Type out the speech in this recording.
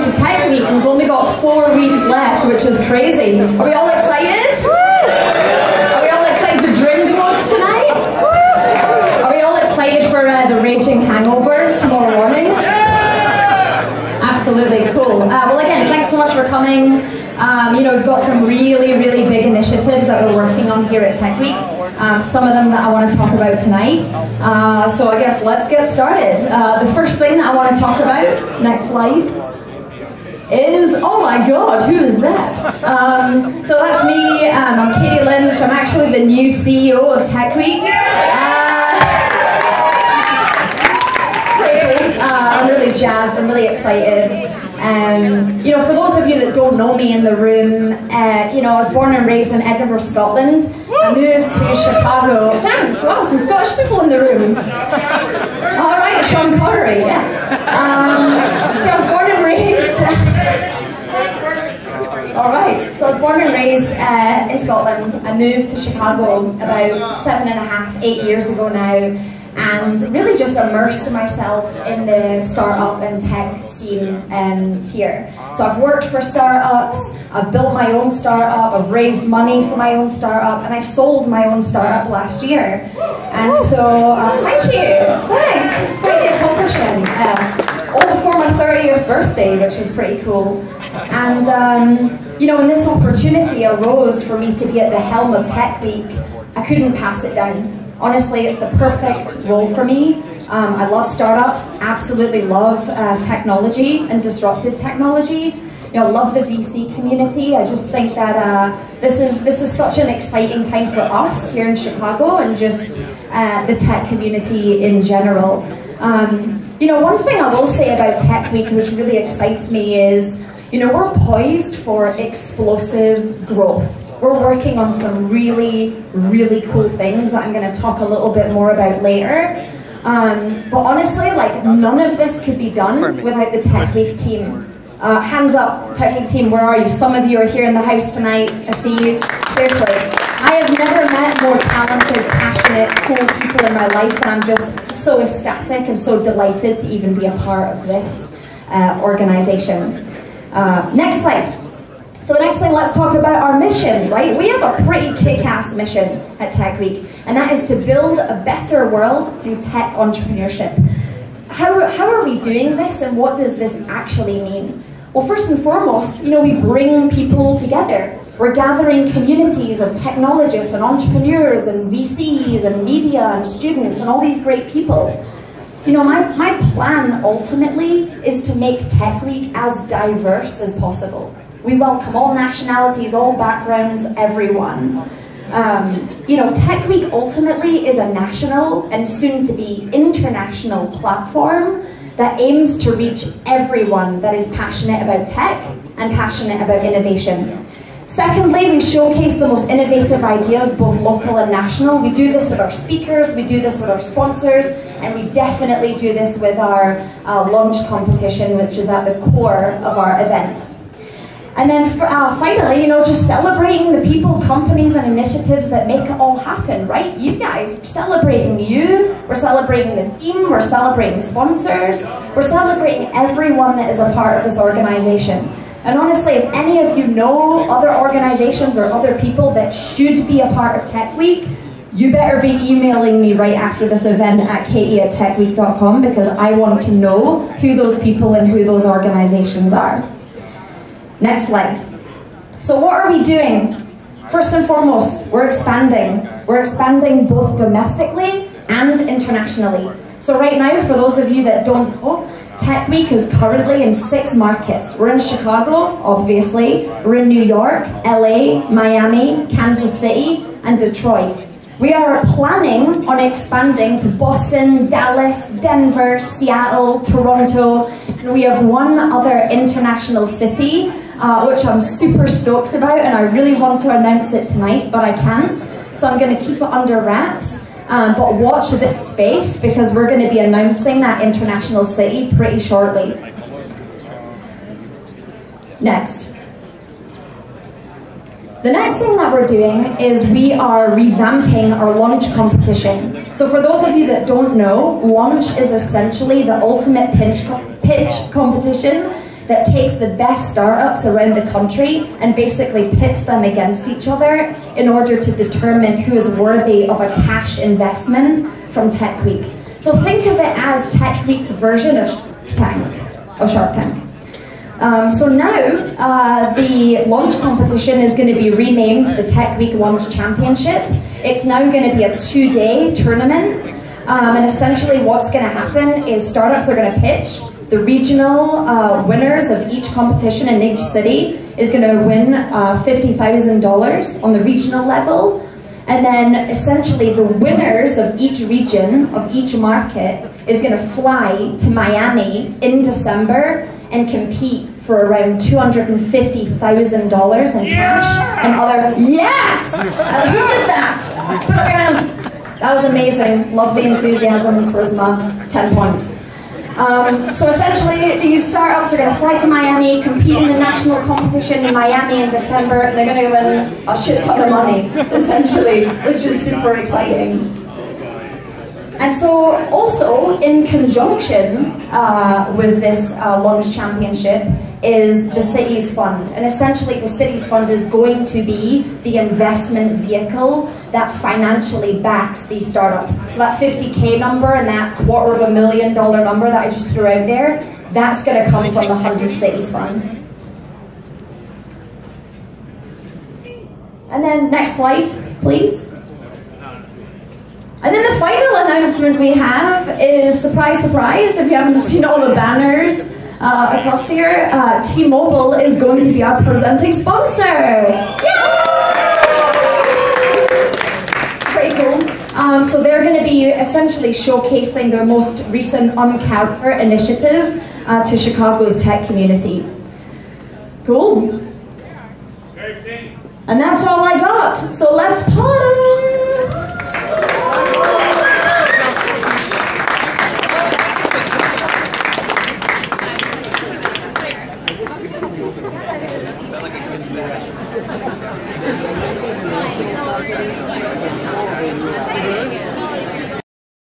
to Tech Week and we've only got 4 weeks left, which is crazy. Are we all excited? Are we all excited to drink loads tonight? Are we all excited for the raging hangover tomorrow morning? Absolutely, cool. Well, again, thanks so much for coming. We've got some really, really big initiatives that we're working on here at Tech Week. Some of them that I want to talk about tonight. So I guess let's get started. The first thing that I want to talk about, next slide, is, oh my god, who is that? So that's me, I'm Katy Lynch, I'm actually the new CEO of Tech Week. I'm really jazzed, I'm really excited. For those of you that don't know me in the room, I was born and raised in Edinburgh, Scotland. I moved to Chicago. Thanks, wow, some Scottish people in the room. All right, Sean Connery, yeah. So I was born and raised... All right, so I was born and raised in Scotland. I moved to Chicago about 7.5, 8 years ago now, and really just immersed myself in the startup and tech scene here. So I've worked for startups, I've built my own startup, I've raised money for my own startup, and I sold my own startup last year. And so, thank you, thanks, it's quite the accomplishment. All before my 30th birthday, which is pretty cool. And, when this opportunity arose for me to be at the helm of Tech Week, I couldn't pass it down. Honestly, it's the perfect role for me. I love startups, absolutely love technology and disruptive technology. Love the VC community. I just think that this is such an exciting time for us here in Chicago and just the tech community in general. One thing I will say about Tech Week, which really excites me, is we're poised for explosive growth. We're working on some really, really cool things that I'm going to talk a little bit more about later. But honestly, none of this could be done without the Tech Week team. Hands up, Tech Week team, where are you? Some of you are here in the house tonight. I see you. Seriously, I have never met more talented, passionate, cool people in my life, and I'm just so ecstatic and so delighted to even be a part of this organization. Next slide. So the next thing, let's talk about our mission, right? We have a pretty kick-ass mission at Tech Week, and that is to build a better world through tech entrepreneurship. How are we doing this, and what does this actually mean? Well, first and foremost, we bring people together. We're gathering communities of technologists and entrepreneurs and VCs and media and students and all these great people. My plan ultimately is to make Tech Week as diverse as possible. We welcome all nationalities, all backgrounds, everyone. Tech Week ultimately is a national and soon to be international platform that aims to reach everyone that is passionate about tech and passionate about innovation. Secondly, we showcase the most innovative ideas, both local and national. We do this with our speakers, we do this with our sponsors, and we definitely do this with our launch competition, which is at the core of our event. And then finally, just celebrating the people, companies, and initiatives that make it all happen, right? You guys, we're celebrating you, we're celebrating the team, we're celebrating sponsors, we're celebrating everyone that is a part of this organization. And honestly, if any of you know other organizations or other people that should be a part of Tech Week, you better be emailing me right after this event at katy@techweek.com, because I want to know who those people and who those organizations are. Next slide. So what are we doing? First and foremost, we're expanding. We're expanding both domestically and internationally. So right now, for those of you that don't know, Tech Week is currently in 6 markets. We're in Chicago, obviously. We're in New York, LA, Miami, Kansas City, and Detroit. We are planning on expanding to Boston, Dallas, Denver, Seattle, Toronto, and we have one other international city, which I'm super stoked about, and I really want to announce it tonight, but I can't. So I'm going to keep it under wraps. But watch this space, because we're going to be announcing that international city pretty shortly. Next. The next thing that we're doing is we are revamping our launch competition. So for those of you that don't know, launch is essentially the ultimate pitch competition that takes the best startups around the country and basically pits them against each other in order to determine who is worthy of a cash investment from Tech Week. So think of it as Tech Week's version of Shark Tank. So now the launch competition is going to be renamed the Tech Week Launch Championship. It's now going to be a 2-day tournament, and essentially what's going to happen is startups are going to pitch. The regional winners of each competition in each city is going to win $50,000 on the regional level, and then essentially the winners of each region, of each market, is going to fly to Miami in December and compete for around $250,000 in cash and other. Yes! Who did that? Put up your hand. That was amazing. Love the enthusiasm and charisma. 10 points. So essentially, these startups are going to fly to Miami, compete in the national competition in Miami in December. They're going to win a shit ton of money, essentially, which is super exciting. And so, also, in conjunction with this launch championship is the city's fund. And essentially, the city's fund is going to be the investment vehicle that financially backs these startups. So that 50K number and that $250,000 number that I just threw out there, that's going to come from the 100 Cities Fund. And then, next slide, please. And then the final announcement we have is, surprise, surprise, if you haven't seen all the banners across here, T-Mobile is going to be our presenting sponsor. Yay! Pretty cool. So they're going to be essentially showcasing their most recent On-Camera initiative to Chicago's tech community. Cool. And that's all I got. So let's pause.